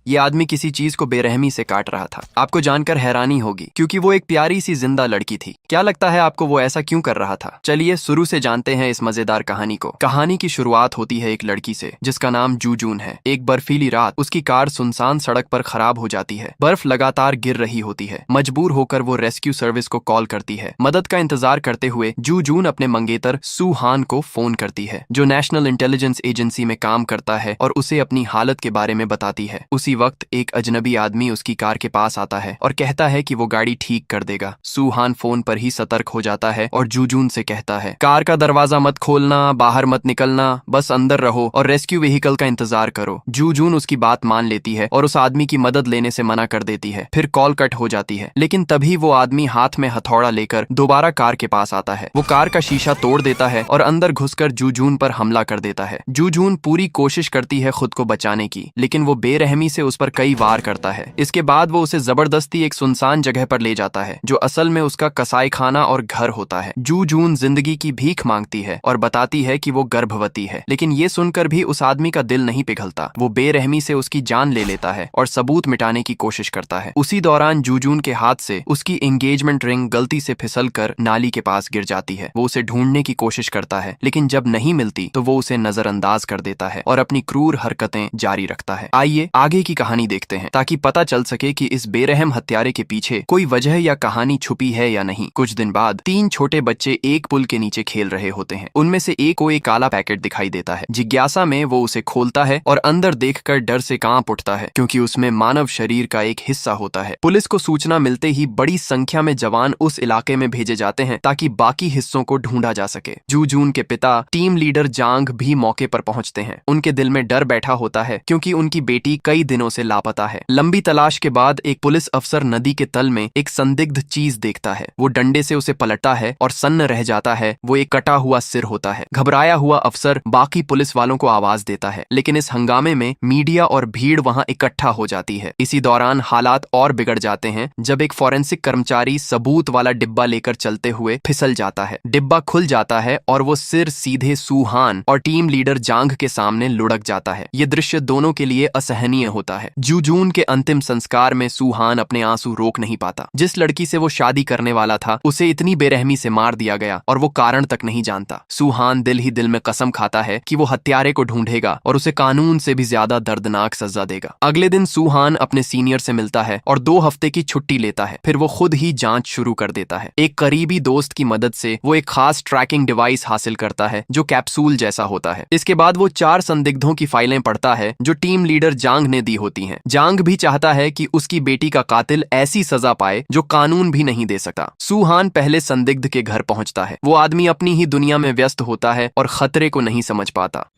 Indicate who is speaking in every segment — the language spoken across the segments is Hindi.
Speaker 1: ये आदमी किसी चीज को बेरहमी से काट रहा था। आपको जानकर हैरानी होगी क्योंकि वो एक प्यारी सी जिंदा लड़की थी। क्या लगता है आपको वो ऐसा क्यों कर रहा था? चलिए शुरू से जानते हैं इस मजेदार कहानी को। कहानी की शुरुआत होती है एक लड़की से जिसका नाम जूजून है। एक बर्फीली रात उसकी कार सुनसान सड़क पर खराब हो जाती है। बर्फ लगातार गिर रही होती है। मजबूर होकर वो रेस्क्यू सर्विस को कॉल करती है। मदद का इंतजार करते हुए जूजून अपने मंगेतर सू हान को फोन करती है जो नेशनल इंटेलिजेंस एजेंसी में काम करता है और उसे अपनी हालत के बारे में बताती है। उसी वक्त एक अजनबी आदमी उसकी कार के पास आता है और कहता है कि वो गाड़ी ठीक कर देगा। सू हान फोन पर ही सतर्क हो जाता है और जूजून से कहता है, कार का दरवाजा मत खोलना, बाहर मत निकलना, बस अंदर रहो और रेस्क्यू व्हीकल का इंतजार करो। जूजून उसकी बात मान लेती है और उस आदमी की मदद लेने से मना कर देती है। फिर कॉल कट हो जाती है। लेकिन तभी वो आदमी हाथ में हथौड़ा लेकर दोबारा कार के पास आता है। वो कार का शीशा तोड़ देता है और अंदर घुसकर जूजून पर हमला कर देता है। जूजून पूरी कोशिश करती है खुद को बचाने की, लेकिन वो बेरहमी से उस पर कई वार करता है। इसके बाद वो उसे जबरदस्ती एक सुनसान जगह पर ले जाता है जो असल में उसका कसाई खाना और घर होता है। जूजून जिंदगी की भीख मांगती है और बताती है कि वो गर्भवती है, लेकिन ये सुनकर भी उस आदमी का दिल नहीं पिघलता। वो बेरहमी से उसकी जान ले लेता है और सबूत मिटाने की कोशिश करता है। उसी दौरान जूजून के हाथ से उसकी एंगेजमेंट रिंग गलती से फिसलकर नाली के पास गिर जाती है। वो उसे ढूंढने की कोशिश करता है, लेकिन जब नहीं मिलती तो वो उसे नजरअंदाज कर देता है और अपनी क्रूर हरकतें जारी रखता है। आइए आगे की कहानी देखते हैं ताकि पता चल सके कि इस बेरहम हत्यारे के पीछे कोई वजह या कहानी छुपी है या नहीं। कुछ दिन बाद 3 छोटे बच्चे एक पुल के नीचे खेल रहे होते हैं। उनमें से एक को एक काला पैकेट दिखाई देता है। जिज्ञासा में वो उसे खोलता है और अंदर देखकर डर से कांप उठता है क्योंकि उसमें मानव शरीर का एक हिस्सा होता है। पुलिस को सूचना मिलते ही बड़ी संख्या में जवान उस इलाके में भेजे जाते हैं ताकि बाकी हिस्सों को ढूंढा जा सके। जूजून के पिता टीम लीडर जांग भी मौके पर पहुंचते हैं। उनके दिल में डर बैठा होता है क्योंकि उनकी बेटी कई दिनों से लापता है। लंबी तलाश के बाद एक पुलिस अफसर नदी के तल में एक संदिग्ध चीज देखता है। वो डंडे से उसे पलटता है और सन्न रह जाता है। वो एक कटा हुआ सिर होता है। घबराया हुआ अफसर बाकी पुलिस वालों को आवाज देता है, लेकिन इस हंगामे में मीडिया और भीड़ वहां इकट्ठा हो जाती है। इसी दौरान हालात और बिगड़ जाते हैं जब एक फॉरेंसिक कर्मचारी सबूत वाला डिब्बा लेकर चलते हुए फिसल जाता है। डिब्बा खुल जाता है और वो सिर सीधे सू हान और टीम लीडर जांग के सामने लुढ़क जाता है। ये दृश्य दोनों के लिए असहनीय होता है। जूजून के अंतिम संस्कार में सू हान अपने आंसू रोक नहीं पाता। जिस लड़की से वो शादी करने वाला था उसे इतनी बेरहमी से मार दिया गया और वो कारण तक नहीं जानता। सू हान दिल ही दिल में कसम खाता है कि वो हत्यारे को ढूंढेगा और उसे कानून से भी ज्यादा दर्दनाक सजा देगा। अगले दिन सू हान अपने सीनियर से मिलता है और 2 हफ्ते की छुट्टी लेता है। फिर वो खुद ही जांच शुरू कर देता है। एक करीबी दोस्त की मदद से वो एक खास ट्रैकिंग डिवाइस हासिल करता है जो कैप्सूल जैसा होता है। इसके बाद वो 4 संदिग्धों की फाइलें पढ़ता है जो टीम लीडर जांग ने दी होती हैं। जांग भी चाहता है कि उसकी बेटी का कातिल ऐसी सजा पाए जो कानून भी नहीं दे सकता। सू हान पहले संदिग्ध के घर पहुंचता है। वो आदमी अपनी ही दुनिया में व्यस्त होता है और खतरे को नहीं समझ पाता।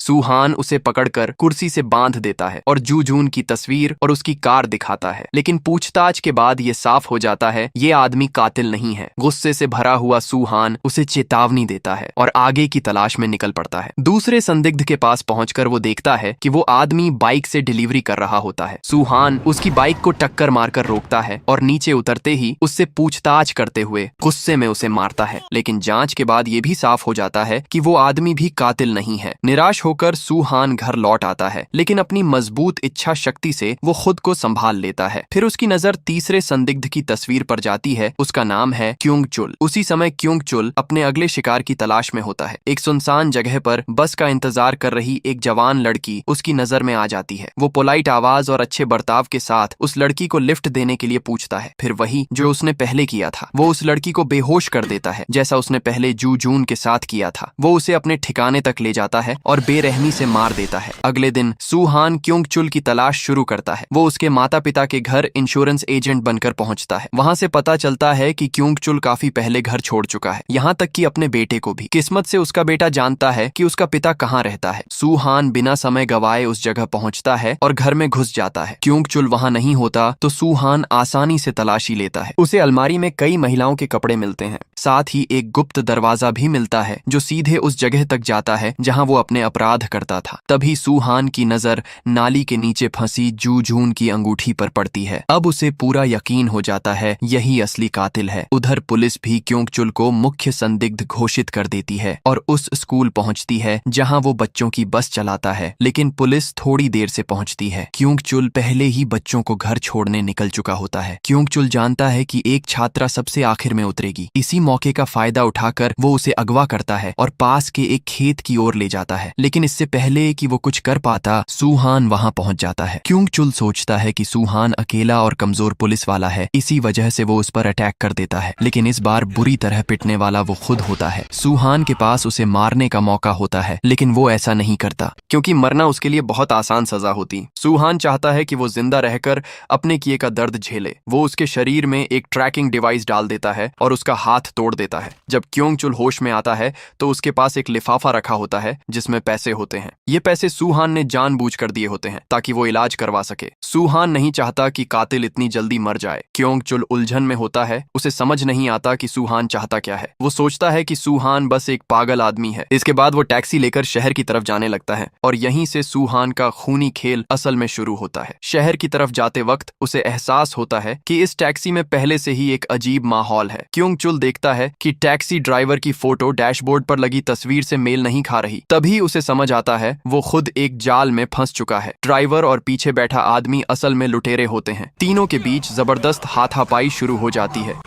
Speaker 1: सू हान उसे पकड़कर कुर्सी से बांध देता है और जूजून की तस्वीर और उसकी कार दिखाता है, लेकिन पूछताछ के बाद ये साफ हो जाता है ये आदमी कातिल नहीं है। गुस्से से भरा हुआ सू हान उसे चेतावनी देता है और आगे की तलाश में निकल पड़ता है। दूसरे संदिग्ध के पास पहुंचकर वो देखता है कि वो आदमी बाइक से डिलीवरी कर रहा होता है। सू हान उसकी बाइक को टक्कर मारकर रोकता है और नीचे उतरते ही उससे पूछताछ करते हुए गुस्से में उसे मारता है, लेकिन जांच के बाद ये भी साफ हो जाता है कि वो आदमी भी कातिल नहीं है। निराश होकर सू हान घर लौट आता है, लेकिन अपनी मजबूत इच्छा शक्ति से वो खुद को संभाल लेता है। फिर उसकी नजर तीसरे संदिग्ध की तस्वीर पर जाती है। उसका नाम है क्योंग चुल। उसी समय क्योंग चुल अपने अगले शिकार की तलाश में होता है। एक सुनसान जगह पर बस का इंतजार कर रही एक जवान लड़की उसकी नजर में आ जाती है। वो पोलाइट आवाज और अच्छे बर्ताव के साथ उस लड़की को लिफ्ट देने के लिए पूछता है। फिर वही जो उसने पहले किया था, वो उस लड़की को बेहोश कर देता है जैसा उसने पहले जूजून के साथ किया था। वो उसे अपने ठिकाने तक ले जाता है और बेरहमी से मार देता है। अगले दिन सू हान क्योंग चुल की तलाश शुरू करता है। वो उसके माता पिता के घर इंश्योरेंस एजेंट बनकर पहुंचता है। वहां से पता चलता है कि क्योंग चुल काफी पहले घर छोड़ चुका है, यहाँ तक कि अपने बेटे को भी। किस्मत से उसका बेटा जानता है कि उसका पिता कहाँ रहता है। सू हान बिना समय गवाए उस जगह पहुंचता है और घर में घुस जाता है। क्योंग चुल वहां नहीं होता तो सू हान आसानी से तलाशी लेता है। उसे अलमारी में कई महिलाओं के कपड़े मिलते हैं। साथ ही एक गुप्त दरवाजा भी मिलता है जो सीधे उस जगह तक जाता है जहां वो अपने अपराध अपराध करता था। तभी सूहान की नजर नाली के नीचे फंसी जू जून की अंगूठी पर पड़ती है। अब उसे पूरा यकीन हो जाता है यही असली कातिल है। उधर पुलिस भी क्योंगचुल को मुख्य संदिग्ध घोषित कर देती है और उस स्कूल पहुंचती है जहां वो बच्चों की बस चलाता है। लेकिन पुलिस थोड़ी देर से पहुंचती है। क्योंगचुल पहले ही बच्चों को घर छोड़ने निकल चुका होता है। क्योंगचुल जानता है कि एक छात्रा सबसे आखिर में उतरेगी। इसी मौके का फायदा उठाकर वो उसे अगवा करता है और पास के एक खेत की ओर ले जाता है। लेकिन इससे पहले कि वो कुछ कर पाता, सूहान वहां पहुंच जाता है। क्योंगचुल सोचता है कि सूहान अकेला और कमजोर पुलिस वाला है, इसी वजह से वो उस पर अटैक कर देता है। लेकिन इस बार बुरी तरह पिटने वाला वो खुद होता है। सूहान के पास उसे मारने का मौका होता है, लेकिन वो ऐसा नहीं करता क्योंकि मरना उसके लिए बहुत आसान सजा होती। सूहान चाहता है कि वो जिंदा रहकर अपने किए का दर्द झेले। वो उसके शरीर में एक ट्रैकिंग डिवाइस डाल देता है और उसका हाथ तोड़ देता है। जब क्योंगचुल होश में आता है तो उसके पास एक लिफाफा रखा होता है जिसमें पैसे होते हैं। ये पैसे सूहान ने जानबूझकर दिए होते हैं ताकि वो इलाज करवा सके। सूहान नहीं चाहता कि कातिल इतनी जल्दी मर जाए। क्योंगचुल उलझन में होता है। उसे समझ नहीं आता कि सूहान चाहता क्या है। वो सोचता है कि सूहान बस एक पागल आदमी है। इसके बाद वो टैक्सी लेकर शहर की तरफ जाने लगता है और यहीं से सूहान का खूनी खेल असल में शुरू होता है। शहर की तरफ जाते वक्त उसे एहसास होता है कि इस टैक्सी में पहले से ही एक अजीब माहौल है। क्योंगचुल देखता है कि टैक्सी ड्राइवर की फोटो डैशबोर्ड पर लगी तस्वीर से मेल नहीं खा रही। तभी उसे समझ आता है वो खुद एक जाल में फंस चुका है। ड्राइवर और पीछे बैठा आदमी असल में लुटेरे होते हैं। तीनों के बीच जबरदस्त हाथापाई शुरू हो जाती है।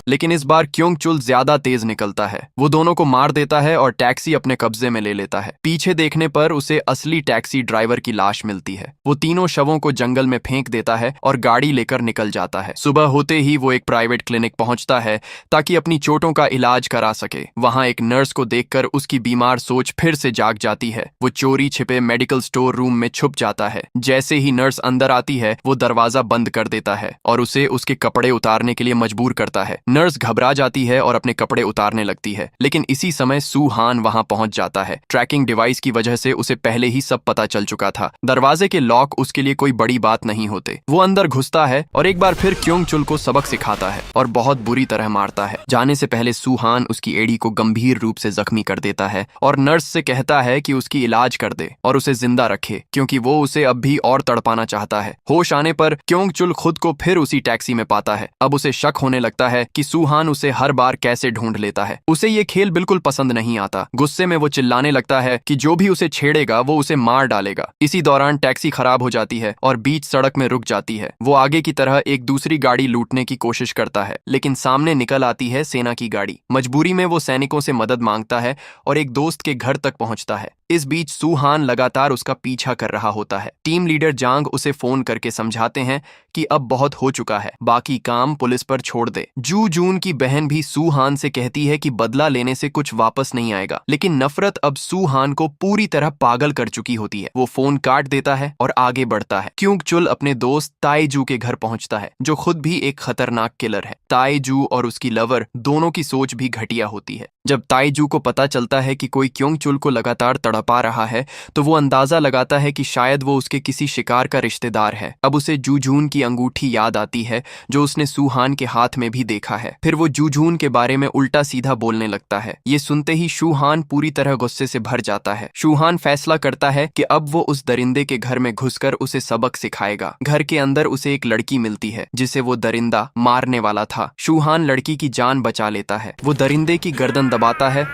Speaker 1: लेकिन इस बार क्योंगचुल ज्यादा तेज निकलता है। वो दोनों को मार देता है और टैक्सी अपने कब्जे में ले लेता है। पीछे देखने पर उसे असली टैक्सी ड्राइवर की लाश मिलती है। वो तीनों शवों को जंगल में फेंक देता है और गाड़ी लेकर निकल जाता है। सुबह होते ही वो एक प्राइवेट क्लिनिक पहुंचता है ताकि अपनी चोटों का इलाज करा सके। वहां एक नर्स को देखकर उसकी बीमार सोच फिर से जाग जाती है। वो चोरी छिपे मेडिकल स्टोर रूम में छुप जाता है। जैसे ही नर्स अंदर आती है वो दरवाजा बंद कर देता है और उसे उसके कपड़े उतारने के लिए मजबूर करता है। नर्स घबरा जाती है और अपने कपड़े उतारने लगती है। लेकिन इसी समय सूहान वहां पहुंच जाता है। ट्रैकिंग डिवाइस की वजह से उसे पहले ही सब पता चल चुका था। दरवाजे के लॉक उसके लिए कोई बड़ी बात नहीं होते। वो अंदर घुसता है और एक बार फिर क्योंगचुल को सबक सिखाता है और बहुत बुरी तरह मारता है। जाने से पहले सूहान उसकी एड़ी को गंभीर रूप से जख्मी कर देता है और नर्स से कहता है कि उसकी इलाज कर दे और उसे जिंदा रखे क्योंकि वो उसे अब भी और तड़पाना चाहता है। होश आने पर क्योंगचुल खुद को फिर उसी टैक्सी में पाता है। अब उसे शक होने लगता है कि सूहान उसे हर बार कैसे ढूंढ लेता है। उसे ये खेल बिल्कुल पसंद नहीं आता। गुस्से में वो चिल्लाने लगता है कि जो भी उसे छेड़ेगा वो उसे मार डालेगा। इसी दौरान टैक्सी खराब हो जाती है और बीच सड़क में रुक जाती है। वो आगे की तरह एक दूसरी गाड़ी लूटने की कोशिश करता है, लेकिन सामने निकल आती है सेना की गाड़ी। मजबूरी में वो सैनिकों से मदद मांगता है और एक दोस्त के घर तक पहुंचता है। इस बीच सूहान लगातार उसका पीछा कर रहा होता है। टीम लीडर जांग उसे फोन करके समझाते हैं कि अब बहुत हो चुका है, बाकी काम पुलिस पर छोड़ दे। जू जून की बहन भी सूहान से कहती है कि बदला लेने से कुछ वापस नहीं आएगा, लेकिन नफरत अब सूहान को पूरी तरह पागल कर चुकी होती है। वो फोन काट देता है और आगे बढ़ता है। क्योंगचुल अपने दोस्त ताइजू के घर पहुंचता है, जो खुद भी एक खतरनाक किलर है। ताइजू और उसकी लवर दोनों की सोच भी घटिया होती है। जब ताइजू को पता चलता है कि कोई क्योंगचुल को लगातार तड़पा रहा है तो वो अंदाजा लगाता है कि शायद वो उसके किसी शिकार का रिश्तेदार है। अब उसे जूजून की अंगूठी याद आती है जो उसने सूहान के हाथ में भी देखा है। फिर वो जूजून के बारे में उल्टा सीधा बोलने लगता है। ये सुनते ही सूहान पूरी तरह गुस्से से भर जाता है। सूहान फैसला करता है कि अब वो उस दरिंदे के घर में घुसकर उसे सबक सिखाएगा। घर के अंदर उसे एक लड़की मिलती है जिसे वो दरिंदा मारने वाला था। सूहान लड़की की जान बचा लेता है। वो दरिंदे की गर्दन दबाता है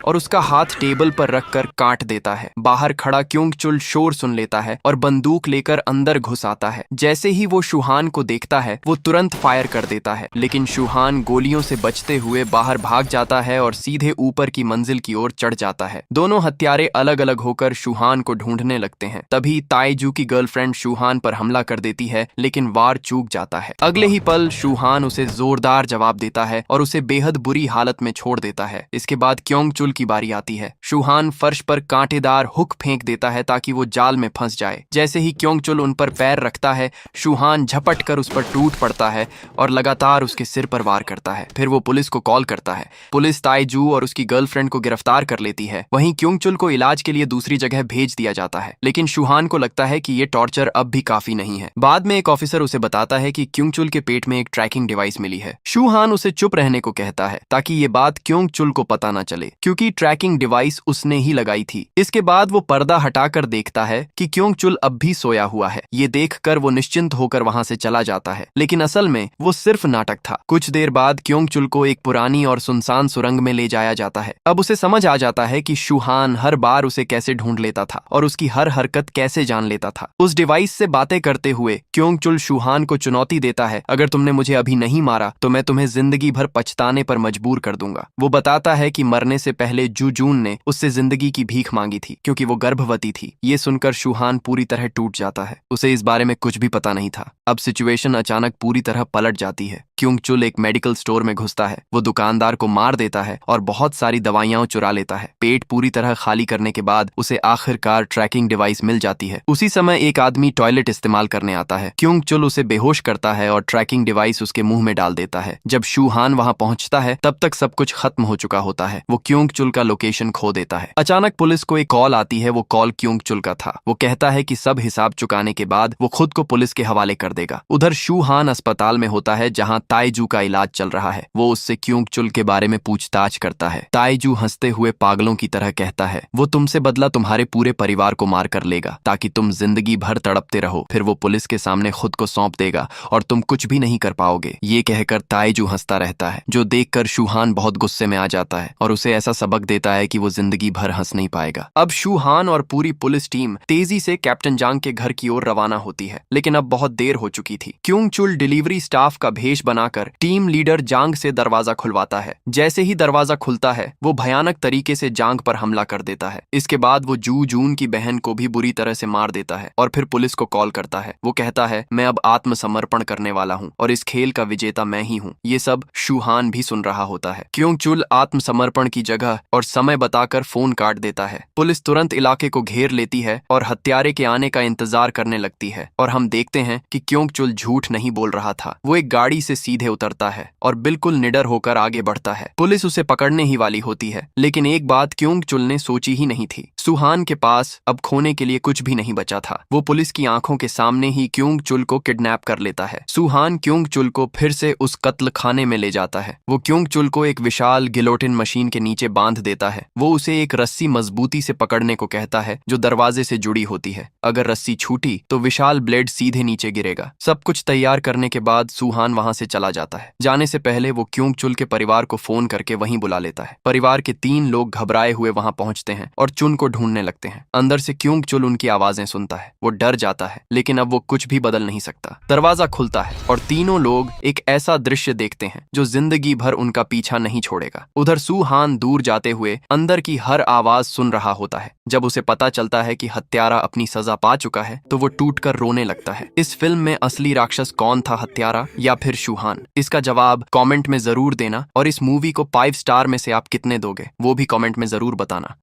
Speaker 1: और उसका हाथ टेबल पर रखकर काट देता है। बाहर खड़ा क्योंगचुल शोर सुन लेता है और बंदूक लेकर अंदर घुस आता है। जैसे ही वो सूहान को देखता है वो तुरंत फायर कर देता है, लेकिन सूहान गोलियों से बचते हुए बाहर भाग जाता है और सीधे ऊपर की मंजिल की ओर चढ़ जाता है। दोनों हत्यारे अलग अलग होकर सूहान को ढूंढने लगते हैं। तभी ताइजू की गर्लफ्रेंड सूहान पर हमला कर देती है, लेकिन वार चूक जाता है। अगले ही पल सूहान उसे जोरदार जवाब देता है और उसे बेहद बुरी हालत में छोड़ देता है। इसके बाद क्योंगचुल की बारी आती है। शूहान फर्श पर कांटेदार हुक फेंक देता है ताकि वो जाल में फंस जाए। जैसे ही क्योंगचुल उन पर पैर रखता है, शूहान झपट कर उस पर टूट पड़ता है और लगातार उसके सिर पर वार करता है। फिर वो पुलिस को कॉल करता है। पुलिस ताइजू और उसकी गर्लफ्रेंड को गिरफ्तार कर लेती है। वहीं क्योंगचुल को इलाज के लिए दूसरी जगह भेज दिया जाता है, लेकिन शूहान को लगता है कि ये टॉर्चर अब भी काफी नहीं है। बाद में एक ऑफिसर उसे बताता है कि क्योंगचुल के पेट में एक ट्रैकिंग डिवाइस मिली है। शूहान उसे चुप रहने को कहता है ताकि ये बात क्योंगचुल को पता न चले, क्योंकि ट्रैकिंग डिवाइस उसने ही लगाई थी। इसके बाद वो पर्दा हटाकर देखता है कि क्योंगचुल अब भी सोया हुआ है। ये देखकर वो निश्चिंत होकर वहां से चला जाता है, लेकिन असल में वो सिर्फ नाटक था। कुछ देर बाद क्योंगचुल को एक पुरानी और सुनसान सुरंग में ले जाया जाता है। अब उसे समझ आ जाता है कि शूहान हर बार उसे कैसे ढूंढ लेता था और उसकी हर हरकत कैसे जान लेता था। उस डिवाइस से बातें करते हुए क्योंगचुल शूहान को चुनौती देता है, अगर तुमने मुझे अभी नहीं मारा तो मैं तुम्हें जिंदगी भर पछताने पर मजबूर कर दूंगा। वो बताता है कि मरने से पहले जूजून ने उससे जिंदगी की भीख मांगी थी क्योंकि वो गर्भवती थी। ये सुनकर शूहान पूरी तरह टूट जाता है। उसे इस बारे में कुछ भी पता नहीं था। अब सिचुएशन अचानक पूरी तरह पलट जाती है। क्योंगचुल एक मेडिकल स्टोर में घुसता है। वो दुकानदार को मार देता है और बहुत सारी दवाइयां चुरा लेता है। पेट पूरी तरह खाली करने के बाद उसे आखिरकार ट्रैकिंग डिवाइस मिल जाती है। उसी समय एक आदमी टॉयलेट इस्तेमाल करने आता है। क्योंगचुल उसे बेहोश करता है और ट्रैकिंग डिवाइस उसके मुंह में डाल देता है। जब शूहान वहां पहुंचता है तब तक सब कुछ खत्म हो चुका होता है। वो क्योंगचुल का लोकेशन खो देता है। अचानक पुलिस को एक कॉल आती है। वो कॉल क्योंगचुल का था। वो कहता है कि सब हिसाब चुकाने के बाद वो खुद को पुलिस के हवाले कर देगा। उधर शूहान अस्पताल में होता है जहां ताइजू का इलाज चल रहा है। वो उससे क्योंगचुल के बारे में पूछताछ करता है। ताइजू हंसते हुए पागलों की तरह कहता है, वो तुमसे बदला तुम्हारे पूरे परिवार को मार कर लेगा ताकि तुम जिंदगी भर तड़पते रहो। फिर वो पुलिस के सामने खुद को सौंप देगा और तुम कुछ भी नहीं कर पाओगे। ये कहकर ताइजू हंसता रहता है, जो देखकर शूहान बहुत गुस्से में आ जाता है और उसे ऐसा सबक देता है कि वो जिंदगी भर हंस नहीं पाएगा। अब शूहान और पूरी पुलिस टीम तेजी से कैप्टन जांग के घर की ओर रवाना होती है, लेकिन अब बहुत देर हो चुकी थी। क्योंगचुल डिलीवरी स्टाफ का भेष बनाकर टीम लीडर जांग से दरवाजा खुलवाता है। जैसे ही दरवाजा खुलता है वो भयानक तरीके से जांग पर हमला कर देता है। इसके बाद वो जून की बहन को भी बुरी तरह से मार देता है और फिर पुलिस को कॉल करता है। वो कहता है, मैं अब आत्मसमर्पण करने वाला हूँ और इस खेल का विजेता मैं ही हूँ। ये सब शूहान भी सुन रहा होता है। क्योंगचुल आत्मसमर्पण की जगह और समय बताकर फोन काट देता है। पुलिस तुरंत इलाके को घेर लेती है और हत्यारे के आने का इंतजार करने लगती है और हम देखते हैं कि क्योंगचुल झूठ नहीं बोल रहा था। वो एक गाड़ी से सीधे उतरता है और बिल्कुल निडर होकर आगे बढ़ता है। पुलिस उसे पकड़ने ही वाली होती है, लेकिन एक बात क्योंगचुल ने सोची ही नहीं थी। शूहान के पास अब खोने के लिए कुछ भी नहीं बचा था। वो पुलिस की आंखों के सामने ही क्योंगचुल को किडनैप कर लेता है। शूहान क्योंगचुल को फिर से उस कत्ल खाने में ले जाता है। वो क्योंगचुल को एक विशाल गिलोटिन मशीन के नीचे बांध देता है। वो उसे एक रस्सी मजबूती से पकड़ने को कहता है जो दरवाजे से जुड़ी होती है। अगर रस्सी छूटी तो विशाल ब्लेड सीधे नीचे गिरेगा। सब कुछ तैयार करने के बाद शूहान वहां से चला जाता है। जाने से पहले वो क्योंगचुल के परिवार को फोन करके वहीं बुला लेता है। परिवार के 3 लोग घबराए हुए वहां पहुंचते हैं और चुन को ढूंढने लगते हैं। अंदर से क्योंगचुल उनकी आवाजें सुनता है। वो डर जाता है, लेकिन अब वो कुछ भी बदल नहीं सकता। दरवाजा खुलता है और तीनों लोग एक ऐसा दृश्य देखते हैं जो जिंदगी भर उनका पीछा नहीं छोड़ेगा। उधर शूहान दूर जाते हुए अंदर की हर आवाज सुन रहा होता है। जब उसे पता चलता है कि हत्यारा अपनी सजा पा चुका है तो वो टूटकर रोने लगता है। इस फिल्म में असली राक्षस कौन था, हत्यारा या फिर शूहान? इसका जवाब कमेंट में जरूर देना और इस मूवी को 5 स्टार में से आप कितने दोगे वो भी कमेंट में जरूर बताना।